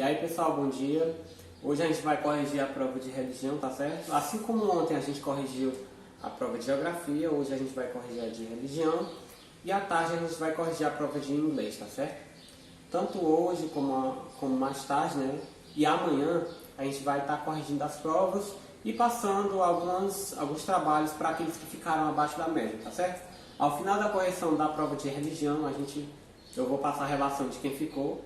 E aí pessoal, bom dia. Hoje a gente vai corrigir a prova de religião, tá certo? Assim como ontem a gente corrigiu a prova de geografia, hoje a gente vai corrigir a de religião. E à tarde a gente vai corrigir a prova de inglês, tá certo? Tanto hoje como mais tarde, né? E amanhã a gente vai estar corrigindo as provas e passando alguns trabalhos para aqueles que ficaram abaixo da média, tá certo? Ao final da correção da prova de religião, eu vou passar a relação de quem ficou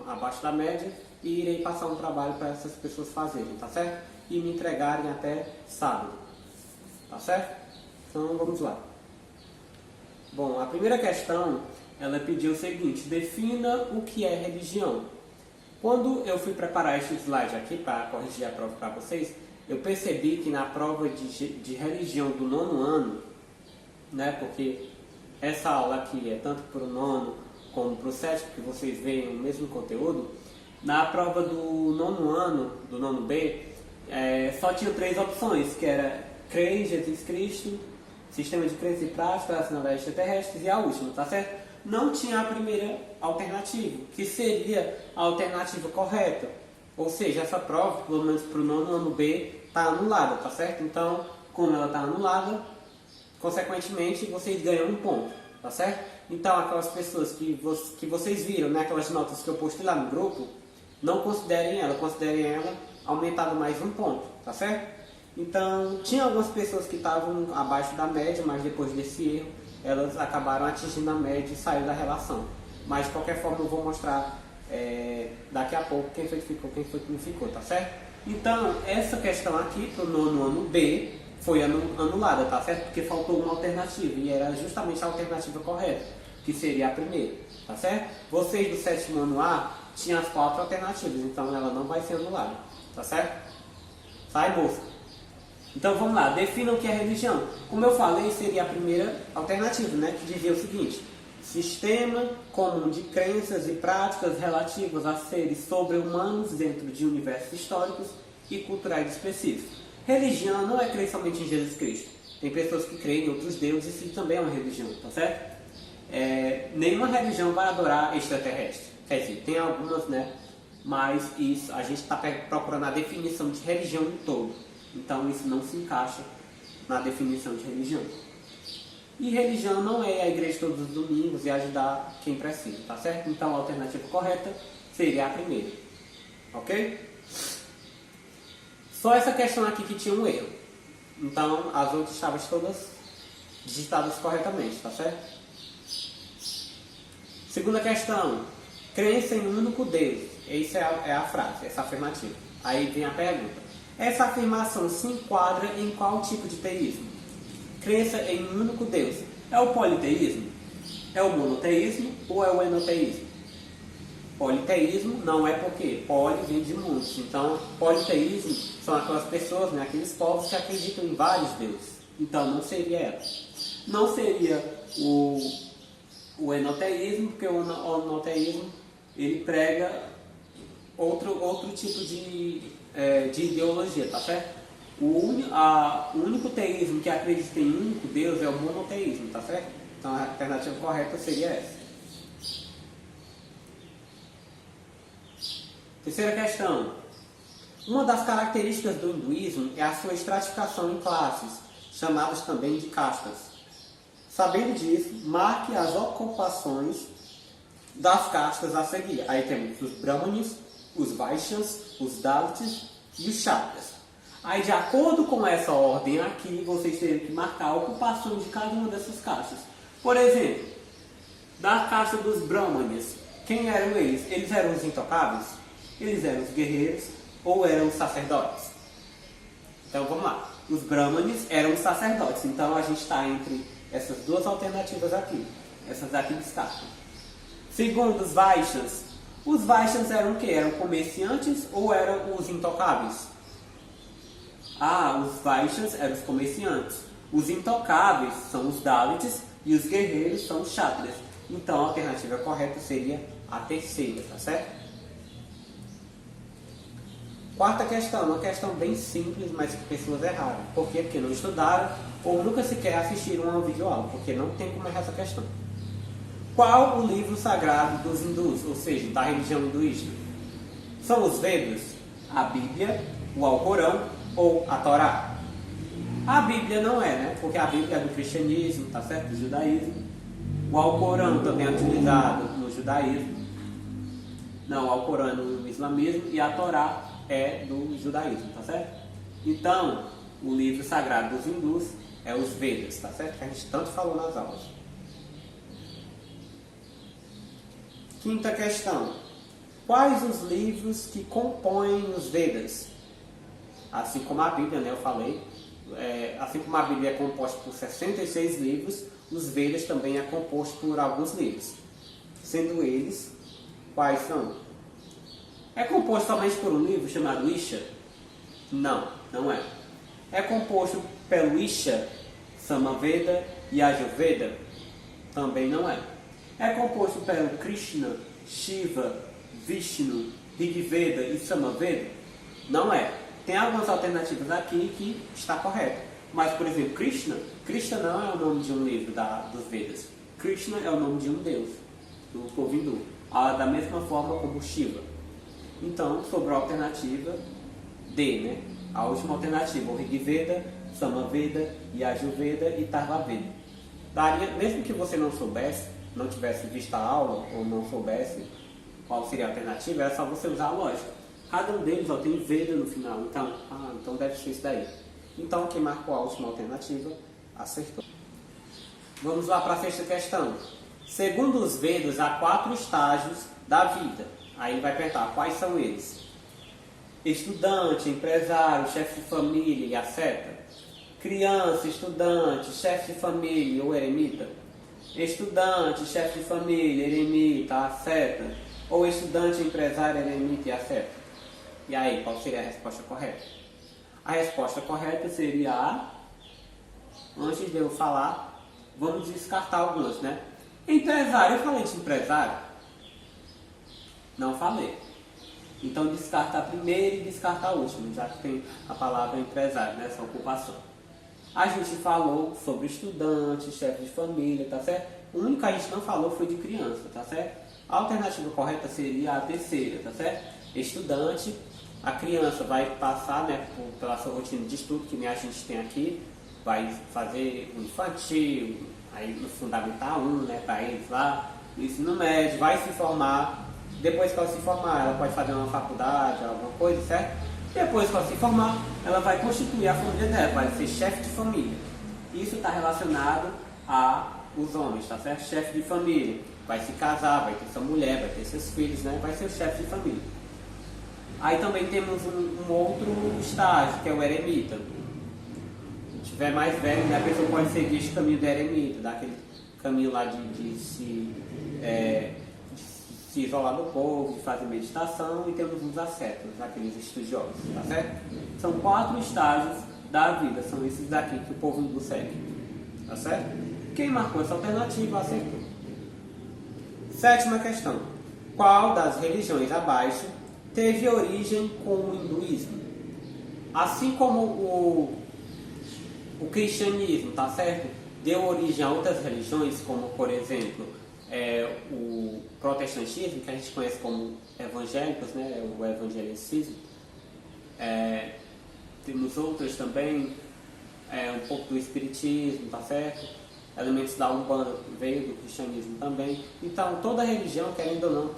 abaixo da média e irei passar um trabalho para essas pessoas fazerem, tá certo? E me entregarem até sábado, tá certo? Então vamos lá. Bom, a primeira questão, ela pediu o seguinte: defina o que é religião. Quando eu fui preparar esse slide aqui para corrigir a prova para vocês, eu percebi que na prova de religião do 9º ano, né, porque essa aula aqui é tanto para o 9º como para o 7º, que vocês veem o mesmo conteúdo, na prova do 9º ano, do 9º B, só tinha 3 opções, que era crer em Jesus Cristo, sistema de crença e prática relacionado a extraterrestres e a última, tá certo? Não tinha a primeira alternativa, que seria a alternativa correta. Ou seja, essa prova, pelo menos para o 9º ano B, está anulada, tá certo? Então, como ela está anulada, consequentemente, vocês ganham um ponto, tá certo? Então, aquelas pessoas que vocês viram, né, aquelas notas que eu postei lá no grupo, não considerem ela aumentada mais um ponto, tá certo? Então, tinha algumas pessoas que estavam abaixo da média, mas depois desse erro, elas acabaram atingindo a média e saíram da relação. Mas, de qualquer forma, eu vou mostrar daqui a pouco quem foi que ficou, quem foi que não ficou, tá certo? Então, essa questão aqui, para o 9º ano B, foi anulada, tá certo? Porque faltou uma alternativa, e era justamente a alternativa correta, que seria a primeira, tá certo? Vocês do 7º ano A tinham as 4 alternativas, então ela não vai ser anulada, tá certo? Sai, busca. Então vamos lá, defina o que é religião. Como eu falei, seria a primeira alternativa, né? Que dizia o seguinte: sistema comum de crenças e práticas relativas a seres sobre-humanos dentro de universos históricos e culturais específicos. Religião não é crer somente em Jesus Cristo. Tem pessoas que creem em outros deuses e também é uma religião, tá certo? Nenhuma religião vai adorar extraterrestre. Quer dizer, tem algumas, né? Mas isso, a gente está procurando a definição de religião em todo. Então isso não se encaixa na definição de religião. E religião não é a igreja todos os domingos e ajudar quem precisa, tá certo? Então a alternativa correta seria a primeira. Ok? Só essa questão aqui que tinha um erro. Então as outras estavam todas digitadas corretamente, tá certo? Segunda questão: crença em um único Deus. Essa é a frase, essa afirmativa. Aí vem a pergunta: essa afirmação se enquadra em qual tipo de teísmo? Crença em um único Deus. É o politeísmo? É o monoteísmo ou é o enoteísmo? Politeísmo não é porque poli vem de muitos. Então, politeísmo são aquelas pessoas, né, aqueles povos que acreditam em vários deuses. Então, não seria ela. Não seria o enoteísmo, porque o enoteísmo ele prega outro tipo de ideologia, tá certo? O único teísmo que acredita em um único Deus é o monoteísmo, tá certo? Então a alternativa correta seria essa. Terceira questão: uma das características do hinduísmo é a sua estratificação em classes, chamadas também de castas. Sabendo disso, marque as ocupações das castas a seguir. Aí temos os brahmanes, os vaishyas, os dalits e os kshatriyas. Aí, de acordo com essa ordem aqui, vocês teriam que marcar a ocupação de cada uma dessas castas. Por exemplo, da casta dos brahmanes, quem eram eles? Eles eram os intocáveis? Eles eram os guerreiros ou eram os sacerdotes? Então vamos lá. Os brahmanes eram os sacerdotes. Então a gente está entre essas duas alternativas aqui. Essas aqui descartam. Segundo os vaishyas, os vaishyas eram o quê? Eram comerciantes ou eram os intocáveis? Os vaishyas eram os comerciantes. Os intocáveis são os dalits e os guerreiros são os kshatriyas. Então a alternativa correta seria a terceira, tá certo? Quarta questão, uma questão bem simples, mas que pessoas erraram. Por quê? Porque não estudaram ou nunca sequer assistiram uma videoaula, porque não tem como errar essa questão. Qual o livro sagrado dos hindus, ou seja, da religião hinduísta? São os Vedas, a Bíblia, o Alcorão ou a Torá? A Bíblia não é, né? Porque a Bíblia é do cristianismo, tá certo? Do judaísmo. O Alcorão também é utilizado no judaísmo. Não, o Alcorão é no islamismo e a Torá é do judaísmo, tá certo? Então, o livro sagrado dos hindus é os Vedas, tá certo? Que a gente tanto falou nas aulas. Quinta questão. Quais os livros que compõem os Vedas? Assim como a Bíblia, né, eu falei, assim como a Bíblia é composta por 66 livros, os Vedas também é composto por alguns livros. Sendo eles, quais são? É composto somente por um livro chamado Isha? Não, não é. É composto pelo Isha, Samaveda e Ajurveda? Também não é. É composto pelo Krishna, Shiva, Vishnu, Rigveda e Samaveda? Não é. Tem algumas alternativas aqui que está correto. Mas, por exemplo, Krishna não é o nome de um livro dos Vedas. Krishna é o nome de um deus, do povo hindu. Da mesma forma como Shiva. Então, sobrou a alternativa D, né? A última alternativa, o Rigveda, Samaveda, Yajurveda e Tarvaveda. Mesmo que você não soubesse, não tivesse visto a aula, ou não soubesse qual seria a alternativa, era só você usar a lógica. Cada um deles tem Veda no final, então deve ser isso daí. Então, quem marcou a última alternativa, acertou. Vamos lá para a sexta questão. Segundo os Vedas, há 4 estágios da vida. Aí vai perguntar, quais são eles? Estudante, empresário, chefe de família e asceta. Criança, estudante, chefe de família ou eremita. Estudante, chefe de família, eremita, asceta. Ou estudante, empresário, eremita e asceta. E aí, qual seria a resposta correta? A resposta correta seria a... Antes de eu falar, vamos descartar algumas, né? Empresário, eu falei de empresário? Não falei. Então descarta a primeira e descarta a última, já que tem a palavra empresário, né? Essa ocupação. A gente falou sobre estudante, chefe de família, tá certo? O único que a gente não falou foi de criança, tá certo? A alternativa correta seria a terceira, tá certo? Estudante, a criança vai passar, né, pela sua rotina de estudo, que nem a gente tem aqui, vai fazer o infantil, aí no Fundamental 1, né, para eles lá, no ensino médio, vai se formar. Depois que ela se formar, ela pode fazer uma faculdade, alguma coisa, certo? Depois que ela se formar, ela vai constituir a família dela, vai ser chefe de família. Isso está relacionado aos homens, tá certo? Chefe de família. Vai se casar, vai ter sua mulher, vai ter seus filhos, né? Vai ser o chefe de família. Aí também temos um outro estágio, que é o eremita. Se tiver mais velho, né, a pessoa pode seguir esse caminho do eremita, daquele caminho lá de se isolar do povo, de fazer meditação, e temos os ascetas, aqueles estudiosos, tá certo? São 4 estágios da vida, são esses daqui que o povo hindu segue, tá certo? Quem marcou essa alternativa acertou. Sétima questão. Qual das religiões abaixo teve origem com o hinduísmo? Assim como o cristianismo, tá certo? Deu origem a outras religiões, como por exemplo o protestantismo, que a gente conhece como evangélicos, né? O evangelicismo. Temos outras também, um pouco do espiritismo, tá certo? Elementos da Umbanda veio do cristianismo também. Então, toda religião, querendo ou não,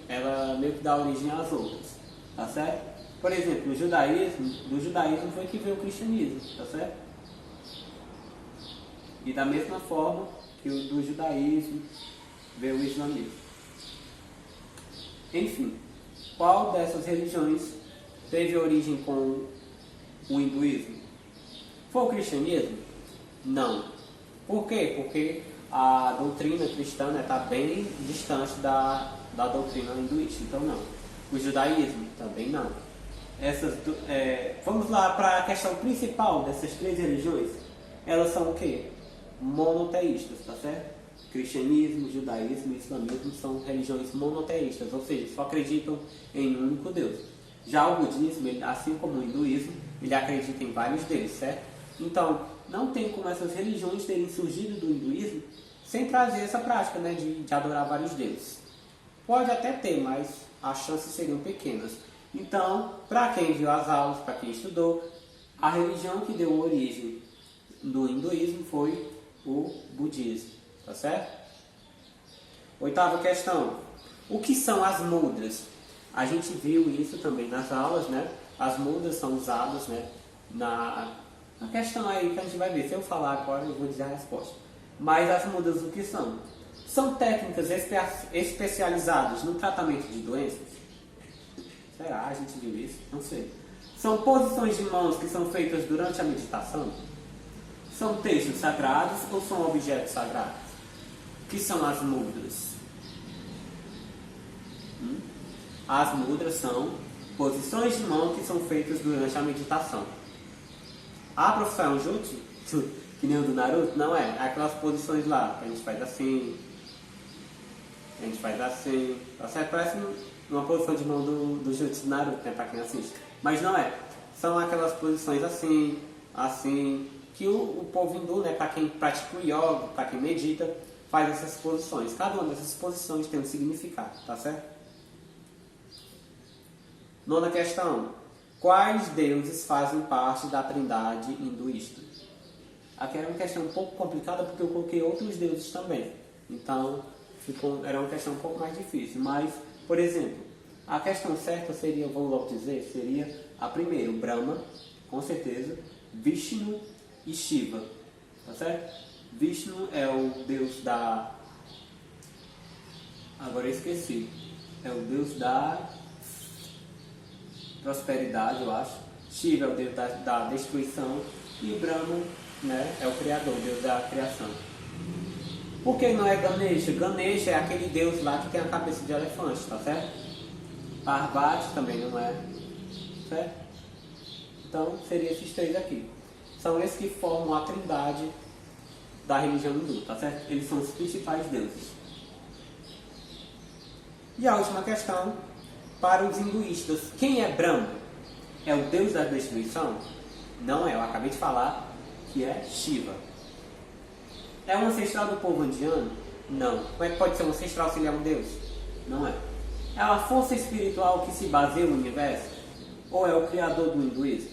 ela meio que dá origem às outras, tá certo? Por exemplo, do judaísmo foi que veio o cristianismo, tá certo? E da mesma forma que do judaísmo veio o islamismo. Enfim, qual dessas religiões teve origem com o hinduísmo? Foi o cristianismo? Não. Por quê? Porque a doutrina cristã está bem distante da doutrina hinduísta, então não. O judaísmo? Também não. Vamos lá para a questão principal dessas 3 religiões. Elas são o quê? Monoteístas, tá certo? Cristianismo, judaísmo e islamismo são religiões monoteístas, ou seja, só acreditam em um único Deus. Já o budismo, assim como o hinduísmo, ele acredita em vários deuses, certo? Então, não tem como essas religiões terem surgido do hinduísmo sem trazer essa prática, né, de adorar vários deuses. Pode até ter, mas as chances seriam pequenas. Então, para quem viu as aulas, para quem estudou, a religião que deu origem do hinduísmo foi o budismo, tá certo? Oitava questão. O que são as mudras? A gente viu isso também nas aulas, né? As mudras são usadas, né, na questão aí que a gente vai ver. Se eu falar agora, eu vou dizer a resposta. Mas as mudras o que são? São técnicas especializadas no tratamento de doenças? Será? A gente viu isso? Não sei. São posições de mãos que são feitas durante a meditação? São textos sagrados ou são objetos sagrados? O que são as mudras? As mudras são posições de mão que são feitas durante a meditação. A profissão jutsu, que nem o do Naruto, não é. É aquelas posições lá, que a gente faz assim, tá certo? Parece uma posição de mão do jutsu do Naruto, né, pra quem assiste. Mas não é. São aquelas posições assim, que o povo hindu, né, pra quem pratica o yoga, pra quem medita, faz essas posições. Cada uma dessas posições tem um significado, tá certo? Nona questão. Quais deuses fazem parte da trindade hinduísta? Aqui era uma questão um pouco complicada porque eu coloquei outros deuses também. Então, era uma questão um pouco mais difícil. Mas, por exemplo, a questão certa seria, vou logo dizer, seria a primeira, Brahma, com certeza, Vishnu e Shiva. Tá certo? Vishnu é o deus da... Agora eu esqueci. É o deus da prosperidade, eu acho. Shiva é o deus da destruição. E Brahma, né, é o criador, o deus da criação. Por que não é Ganesha? Ganesha é aquele deus lá que tem a cabeça de elefante, tá certo? Parvati também não é, certo? Então, seria esses três aqui. São esses que formam a trindade da religião hindu, tá certo? Eles são os principais deuses. E a última questão, para os hinduístas, quem é Brahma? É o deus da destruição? Não é, eu acabei de falar que é Shiva. É um ancestral do povo indiano? Não. Como é que pode ser um ancestral se ele é um deus? Não é. É a força espiritual que se baseia no universo? Ou é o criador do hinduísmo?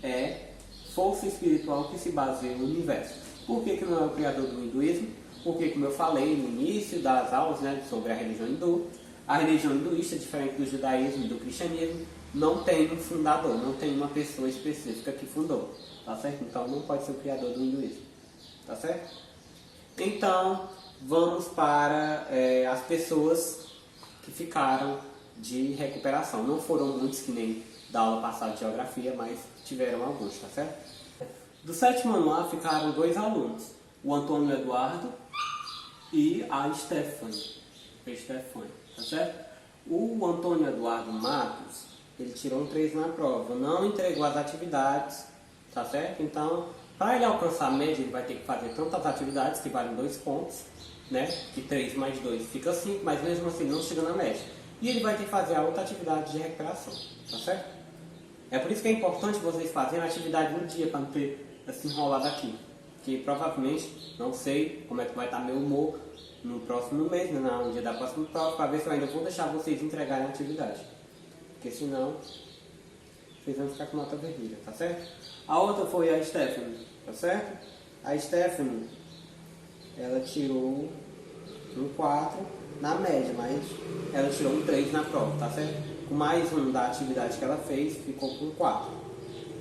É força espiritual que se baseia no universo. Por que não é o criador do hinduísmo? Porque, como eu falei no início das aulas, né, sobre a religião hindu, a religião hinduísta, diferente do judaísmo e do cristianismo, não tem um fundador, não tem uma pessoa específica que fundou, tá certo? Então não pode ser o criador do hinduísmo, tá certo? Então, vamos para as pessoas que ficaram de recuperação. Não foram muitos que nem da aula passada de geografia, mas tiveram alguns, tá certo? Do sétimo ano A ficaram 2 alunos, o Antônio Eduardo e a Stephanie, tá certo? O Antônio Eduardo Matos, ele tirou um 3 na prova, não entregou as atividades, tá certo? Então, para ele alcançar a média, ele vai ter que fazer tantas atividades que valem 2 pontos, né? Que 3 mais 2 fica 5, mas mesmo assim não chega na média. E ele vai ter que fazer a outra atividade de recuperação, tá certo? É por isso que é importante vocês fazerem a atividade no dia, para não ter essa enrolada aqui. Que provavelmente, não sei como é que vai estar meu humor no próximo mês, né, no dia da próxima prova, para ver se eu ainda vou deixar vocês entregarem a atividade. Porque senão, vocês vão ficar com nota vermelha, tá certo? A outra foi a Stephanie, tá certo? A Stephanie, ela tirou um 4 na média, mas ela tirou um 3 na prova, tá certo? Com mais um da atividade que ela fez, ficou com 4.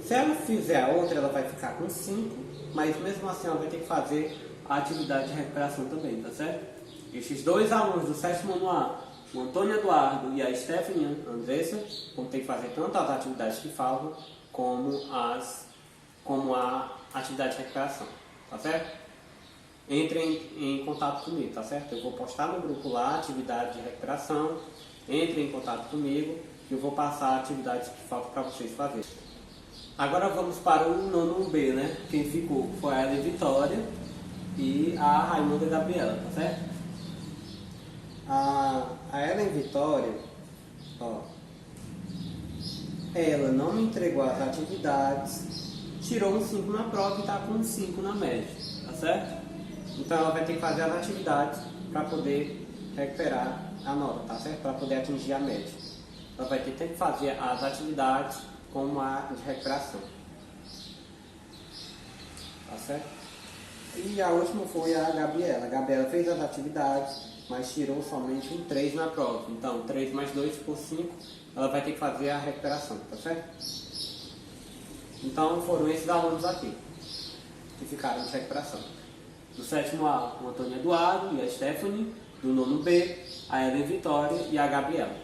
Se ela fizer a outra, ela vai ficar com 5, mas mesmo assim ela vai ter que fazer a atividade de recuperação também, tá certo? Esses 2 alunos do sétimo ano A, o Antônio Eduardo e a Stephanie Andressa, vão ter que fazer tanto as atividades que faltam, como a atividade de recuperação, tá certo? Entrem em contato comigo, tá certo? Eu vou postar no grupo lá a atividade de recuperação, entrem em contato comigo que eu vou passar atividades que faltam para vocês fazerem. Agora vamos para o nono B, né? Quem ficou foi a Ellen Vitória e a Raimunda Gabriela, tá certo? A Ellen Vitória, ó, ela não me entregou as atividades, tirou um 5 na prova e está com um 5 na média, tá certo? Então ela vai ter que fazer as atividades para poder recuperar a nota, tá certo? Para poder atingir a média. ela vai ter tempo de fazer as atividades como a de recuperação. Tá certo? E a última foi a Gabriela. A Gabriela fez as atividades, mas tirou somente um 3 na prova. Então, 3 mais 2 por 5, ela vai ter que fazer a recuperação, tá certo? Então, foram esses alunos aqui que ficaram de recuperação. Do 7º A, o Antônio Eduardo e a Stephanie. Do 9º B, a Ellen Vitória e a Gabriela.